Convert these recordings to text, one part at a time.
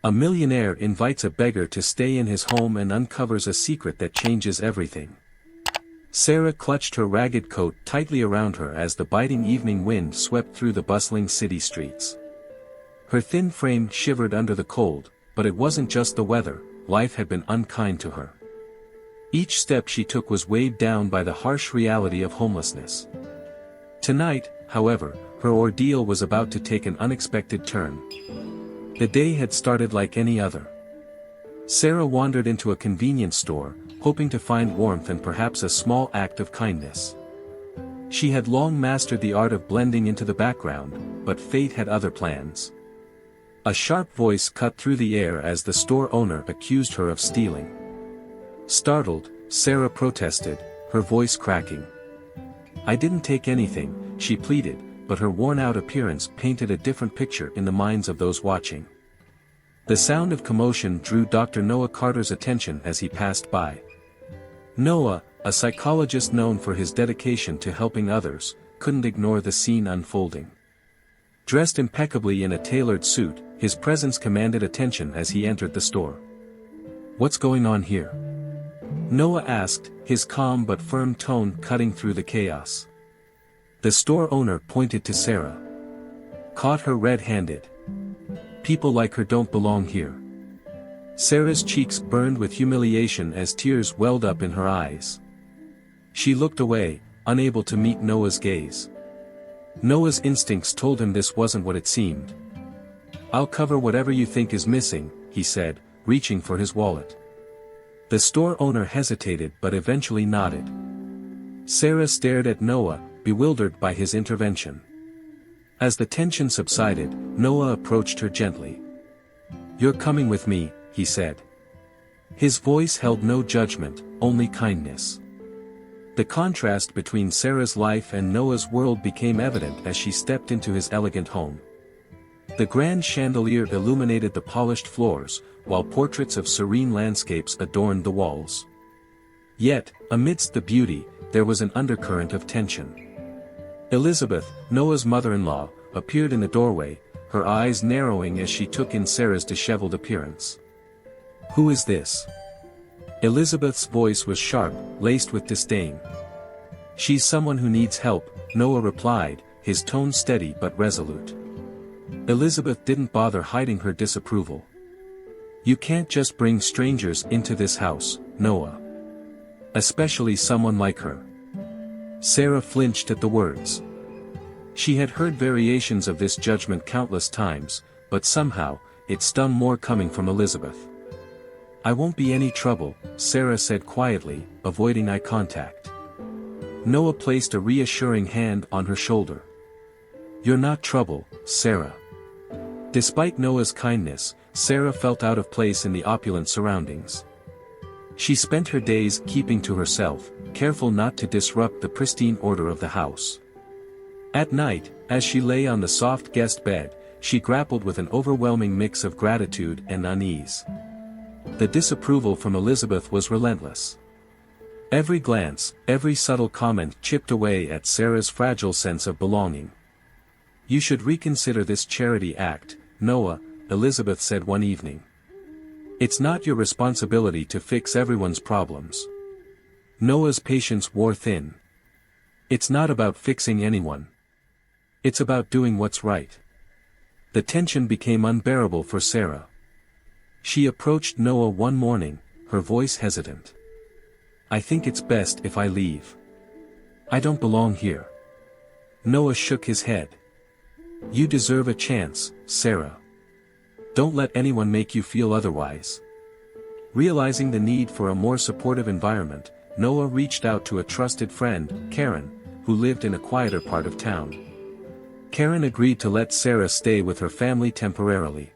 A millionaire invites a beggar to stay in his home and uncovers a secret that changes everything. Sarah clutched her ragged coat tightly around her as the biting evening wind swept through the bustling city streets. Her thin frame shivered under the cold, but it wasn't just the weather, life had been unkind to her. Each step she took was weighed down by the harsh reality of homelessness. Tonight, however, her ordeal was about to take an unexpected turn. The day had started like any other. Sarah wandered into a convenience store, hoping to find warmth and perhaps a small act of kindness. She had long mastered the art of blending into the background, but fate had other plans. A sharp voice cut through the air as the store owner accused her of stealing. Startled, Sarah protested, her voice cracking. "I didn't take anything," she pleaded, but her worn-out appearance painted a different picture in the minds of those watching. The sound of commotion drew Dr. Noah Carter's attention as he passed by. Noah, a psychologist known for his dedication to helping others, couldn't ignore the scene unfolding. Dressed impeccably in a tailored suit, his presence commanded attention as he entered the store. "What's going on here?" Noah asked, his calm but firm tone cutting through the chaos. The store owner pointed to Sarah. "Caught her red-handed. People like her don't belong here." Sarah's cheeks burned with humiliation as tears welled up in her eyes. She looked away, unable to meet Noah's gaze. Noah's instincts told him this wasn't what it seemed. "I'll cover whatever you think is missing," he said, reaching for his wallet. The store owner hesitated but eventually nodded. Sarah stared at Noah, bewildered by his intervention. As the tension subsided, Noah approached her gently. "You're coming with me," he said. His voice held no judgment, only kindness. The contrast between Sarah's life and Noah's world became evident as she stepped into his elegant home. The grand chandelier illuminated the polished floors, while portraits of serene landscapes adorned the walls. Yet, amidst the beauty, there was an undercurrent of tension. Elizabeth, Noah's mother-in-law, appeared in the doorway, her eyes narrowing as she took in Sarah's disheveled appearance. "Who is this?" Elizabeth's voice was sharp, laced with disdain. "She's someone who needs help," Noah replied, his tone steady but resolute. Elizabeth didn't bother hiding her disapproval. "You can't just bring strangers into this house, Noah. Especially someone like her." Sarah flinched at the words. She had heard variations of this judgment countless times, but somehow, it stung more coming from Elizabeth. "I won't be any trouble," Sarah said quietly, avoiding eye contact. Noah placed a reassuring hand on her shoulder. "You're not trouble, Sarah." Despite Noah's kindness, Sarah felt out of place in the opulent surroundings. She spent her days keeping to herself, careful not to disrupt the pristine order of the house. At night, as she lay on the soft guest bed, she grappled with an overwhelming mix of gratitude and unease. The disapproval from Elizabeth was relentless. Every glance, every subtle comment chipped away at Sarah's fragile sense of belonging. "You should reconsider this charity act, Noah," Elizabeth said one evening. "It's not your responsibility to fix everyone's problems." Noah's patience wore thin. "It's not about fixing anyone. It's about doing what's right." The tension became unbearable for Sarah. She approached Noah one morning, her voice hesitant. "I think it's best if I leave. I don't belong here." Noah shook his head. "You deserve a chance, Sarah. Don't let anyone make you feel otherwise." Realizing the need for a more supportive environment, Noah reached out to a trusted friend, Karen, who lived in a quieter part of town. Karen agreed to let Sarah stay with her family temporarily.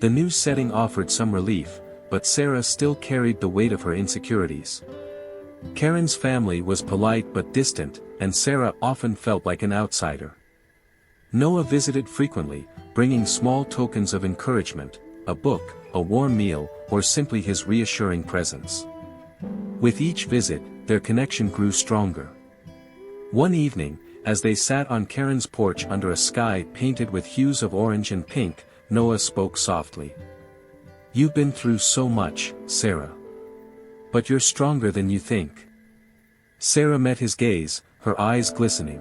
The new setting offered some relief, but Sarah still carried the weight of her insecurities. Karen's family was polite but distant, and Sarah often felt like an outsider. Noah visited frequently, bringing small tokens of encouragement, a book, a warm meal, or simply his reassuring presence. With each visit, their connection grew stronger. One evening, as they sat on Karen's porch under a sky painted with hues of orange and pink, Noah spoke softly. You've been through so much, Sarah. But you're stronger than you think. Sarah met his gaze, her eyes glistening.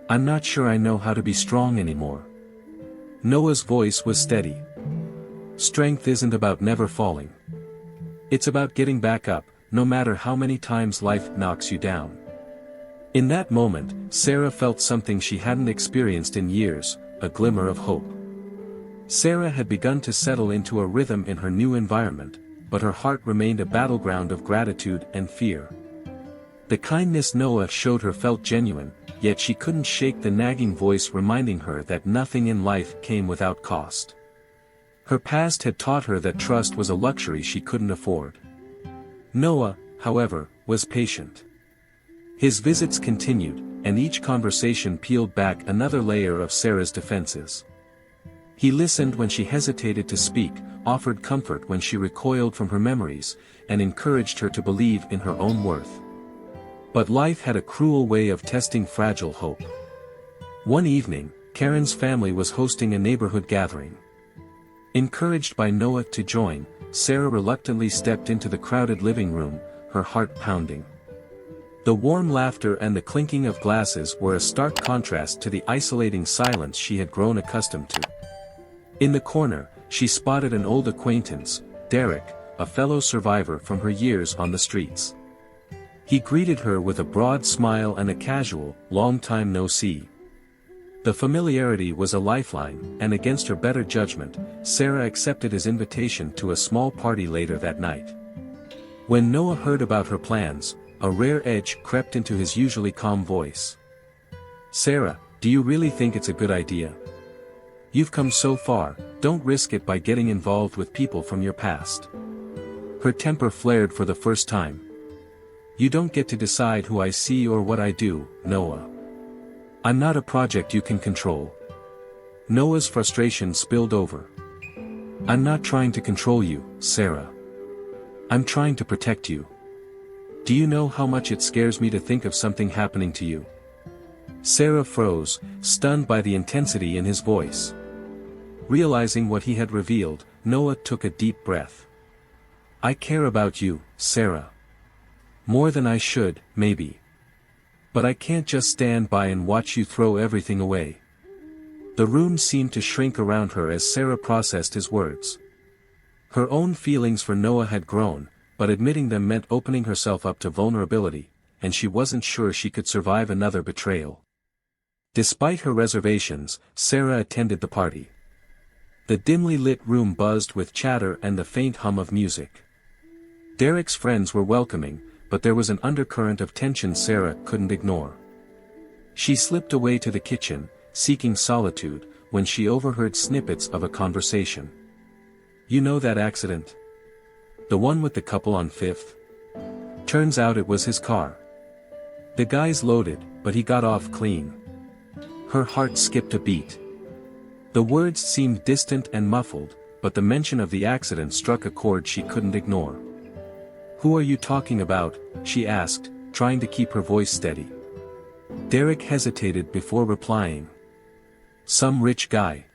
I'm not sure I know how to be strong anymore. Noah's voice was steady. Strength isn't about never falling. It's about getting back up, no matter how many times life knocks you down. In that moment, Sarah felt something she hadn't experienced in years, a glimmer of hope. Sarah had begun to settle into a rhythm in her new environment, but her heart remained a battleground of gratitude and fear. The kindness Noah showed her felt genuine, yet she couldn't shake the nagging voice reminding her that nothing in life came without cost. Her past had taught her that trust was a luxury she couldn't afford. Noah, however, was patient. His visits continued, and each conversation peeled back another layer of Sarah's defenses. He listened when she hesitated to speak, offered comfort when she recoiled from her memories, and encouraged her to believe in her own worth. But life had a cruel way of testing fragile hope. One evening, Karen's family was hosting a neighborhood gathering. Encouraged by Noah to join, Sarah reluctantly stepped into the crowded living room, her heart pounding. The warm laughter and the clinking of glasses were a stark contrast to the isolating silence she had grown accustomed to. In the corner, she spotted an old acquaintance, Derek, a fellow survivor from her years on the streets. He greeted her with a broad smile and a casual, "Long time no see." The familiarity was a lifeline, and against her better judgment, Sarah accepted his invitation to a small party later that night. When Noah heard about her plans, a rare edge crept into his usually calm voice. "Sarah, do you really think it's a good idea? You've come so far, don't risk it by getting involved with people from your past." Her temper flared for the first time. "You don't get to decide who I see or what I do, Noah. I'm not a project you can control." Noah's frustration spilled over. "I'm not trying to control you, Sarah. I'm trying to protect you. Do you know how much it scares me to think of something happening to you?" Sarah froze, stunned by the intensity in his voice. Realizing what he had revealed, Noah took a deep breath. "I care about you, Sarah. More than I should, maybe. But I can't just stand by and watch you throw everything away." The room seemed to shrink around her as Sarah processed his words. Her own feelings for Noah had grown, but admitting them meant opening herself up to vulnerability, and she wasn't sure she could survive another betrayal. Despite her reservations, Sarah attended the party. The dimly lit room buzzed with chatter and the faint hum of music. Derek's friends were welcoming, but there was an undercurrent of tension Sarah couldn't ignore. She slipped away to the kitchen, seeking solitude, when she overheard snippets of a conversation. "You know that accident? The one with the couple on 5th? Turns out it was his car. The guy's loaded, but he got off clean." Her heart skipped a beat. The words seemed distant and muffled, but the mention of the accident struck a chord she couldn't ignore. "Who are you talking about?" she asked, trying to keep her voice steady. Derek hesitated before replying. "Some rich guy.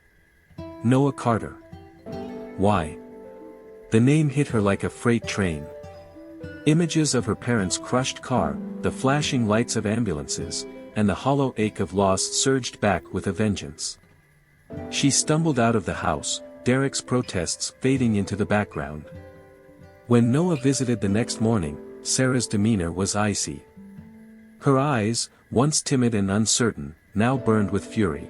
Noah Carter." "Why?" The name hit her like a freight train. Images of her parents' crushed car, the flashing lights of ambulances, and the hollow ache of loss surged back with a vengeance. She stumbled out of the house, Derek's protests fading into the background. When Noah visited the next morning, Sarah's demeanor was icy. Her eyes, once timid and uncertain, now burned with fury.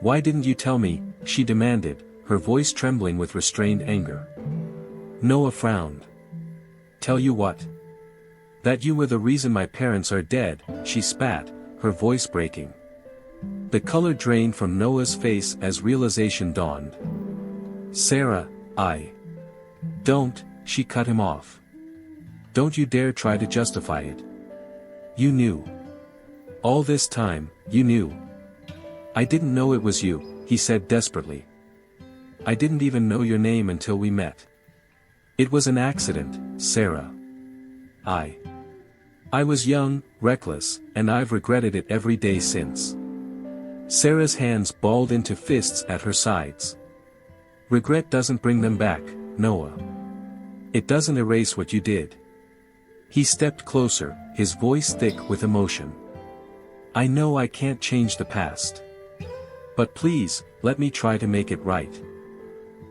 "Why didn't you tell me?" she demanded, her voice trembling with restrained anger. Noah frowned. "Tell you what? That you were the reason my parents are dead," she spat, her voice breaking. The color drained from Noah's face as realization dawned. "Sarah, I don't," she cut him off. "Don't you dare try to justify it. You knew. All this time, you knew." "I didn't know it was you," he said desperately. "I didn't even know your name until we met. It was an accident, Sarah. I was young, reckless, and I've regretted it every day since." Sarah's hands balled into fists at her sides. "Regret doesn't bring them back, Noah. It doesn't erase what you did. He stepped closer, his voice thick with emotion. I know I can't change the past. But please, let me try to make it right.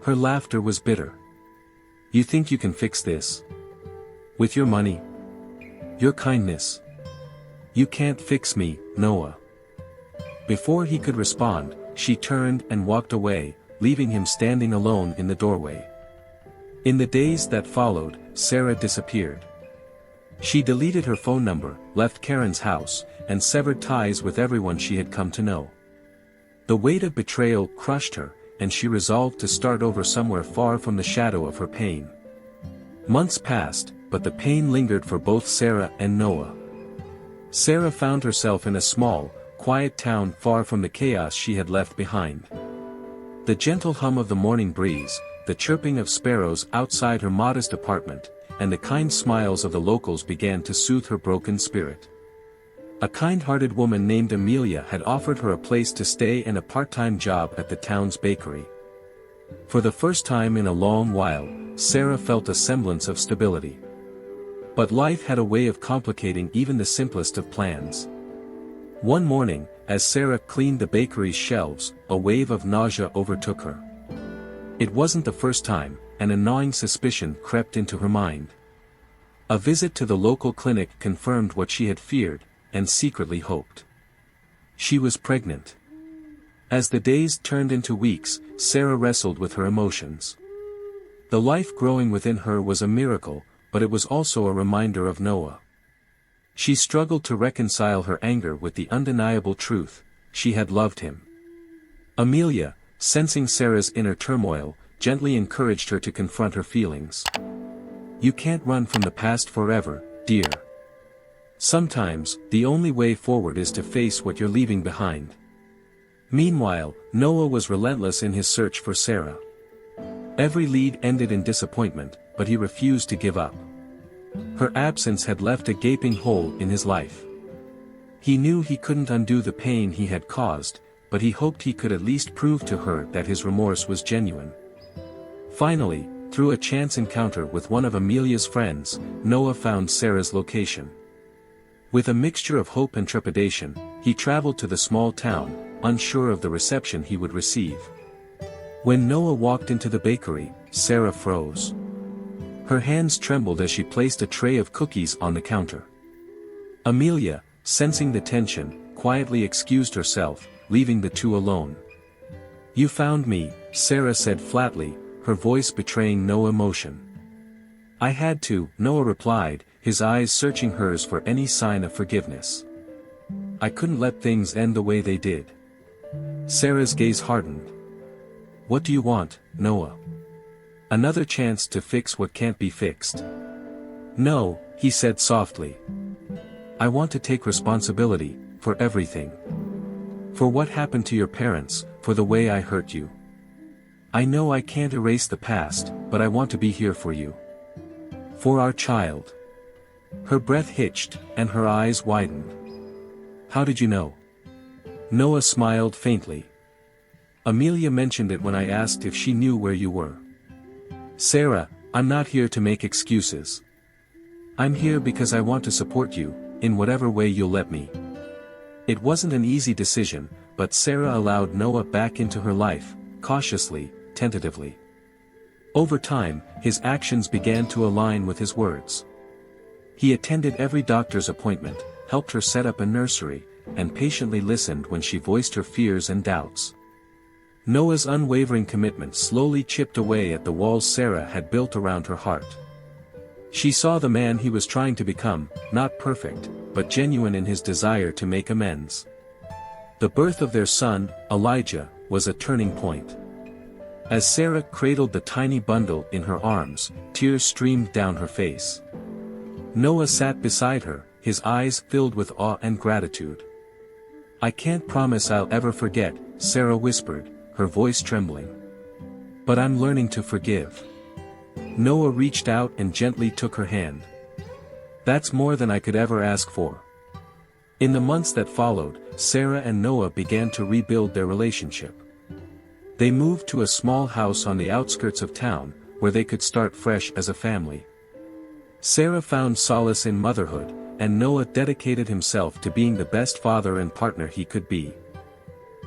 Her laughter was bitter. You think you can fix this? With your money? Your kindness? You can't fix me, Noah. Before he could respond, she turned and walked away, leaving him standing alone in the doorway. In the days that followed, Sarah disappeared. She deleted her phone number, left Karen's house, and severed ties with everyone she had come to know. The weight of betrayal crushed her, and she resolved to start over somewhere far from the shadow of her pain. Months passed, but the pain lingered for both Sarah and Noah. Sarah found herself in a small, quiet town far from the chaos she had left behind. The gentle hum of the morning breeze, the chirping of sparrows outside her modest apartment, and the kind smiles of the locals began to soothe her broken spirit. A kind-hearted woman named Amelia had offered her a place to stay and a part-time job at the town's bakery. For the first time in a long while, Sarah felt a semblance of stability. But life had a way of complicating even the simplest of plans. One morning, as Sarah cleaned the bakery's shelves, a wave of nausea overtook her. It wasn't the first time, and a gnawing suspicion crept into her mind. A visit to the local clinic confirmed what she had feared, and secretly hoped. She was pregnant. As the days turned into weeks, Sarah wrestled with her emotions. The life growing within her was a miracle, but it was also a reminder of Noah. She struggled to reconcile her anger with the undeniable truth: she had loved him. Amelia, sensing Sarah's inner turmoil, gently encouraged her to confront her feelings. You can't run from the past forever, dear. Sometimes, the only way forward is to face what you're leaving behind. Meanwhile, Noah was relentless in his search for Sarah. Every lead ended in disappointment, but he refused to give up. Her absence had left a gaping hole in his life. He knew he couldn't undo the pain he had caused, but he hoped he could at least prove to her that his remorse was genuine. Finally, through a chance encounter with one of Amelia's friends, Noah found Sarah's location. With a mixture of hope and trepidation, he traveled to the small town, unsure of the reception he would receive. When Noah walked into the bakery, Sarah froze. Her hands trembled as she placed a tray of cookies on the counter. Amelia, sensing the tension, quietly excused herself, leaving the two alone. You found me, Sarah said flatly, her voice betraying no emotion. I had to, Noah replied, his eyes searching hers for any sign of forgiveness. I couldn't let things end the way they did. Sarah's gaze hardened. What do you want, Noah? Another chance to fix what can't be fixed? No, he said softly. I want to take responsibility for everything. For what happened to your parents, for the way I hurt you. I know I can't erase the past, but I want to be here for you. For our child. Her breath hitched, and her eyes widened. How did you know? Noah smiled faintly. Amelia mentioned it when I asked if she knew where you were. Sarah, I'm not here to make excuses. I'm here because I want to support you, in whatever way you'll let me. It wasn't an easy decision, but Sarah allowed Noah back into her life, cautiously, tentatively. Over time, his actions began to align with his words. He attended every doctor's appointment, helped her set up a nursery, and patiently listened when she voiced her fears and doubts. Noah's unwavering commitment slowly chipped away at the walls Sarah had built around her heart. She saw the man he was trying to become, not perfect, but genuine in his desire to make amends. The birth of their son, Elijah, was a turning point. As Sarah cradled the tiny bundle in her arms, tears streamed down her face. Noah sat beside her, his eyes filled with awe and gratitude. I can't promise I'll ever forget, Sarah whispered, her voice trembling. But I'm learning to forgive. Noah reached out and gently took her hand. That's more than I could ever ask for. In the months that followed, Sarah and Noah began to rebuild their relationship. They moved to a small house on the outskirts of town, where they could start fresh as a family. Sarah found solace in motherhood, and Noah dedicated himself to being the best father and partner he could be.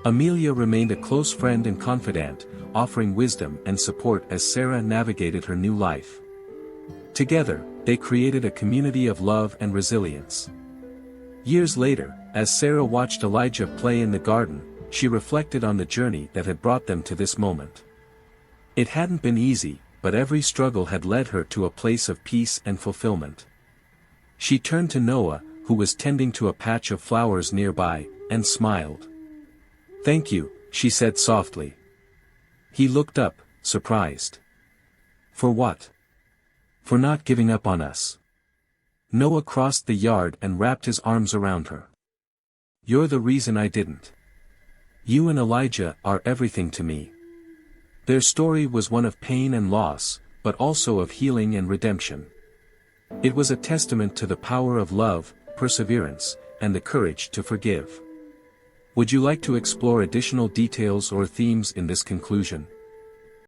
Amelia remained a close friend and confidant, offering wisdom and support as Sarah navigated her new life. Together, they created a community of love and resilience. Years later, as Sarah watched Elijah play in the garden, she reflected on the journey that had brought them to this moment. It hadn't been easy, but every struggle had led her to a place of peace and fulfillment. She turned to Noah, who was tending to a patch of flowers nearby, and smiled. "Thank you," she said softly. He looked up, surprised. "For what?" "For not giving up on us." Noah crossed the yard and wrapped his arms around her. "You're the reason I didn't. You and Elijah are everything to me." Their story was one of pain and loss, but also of healing and redemption. It was a testament to the power of love, perseverance, and the courage to forgive. Would you like to explore additional details or themes in this conclusion?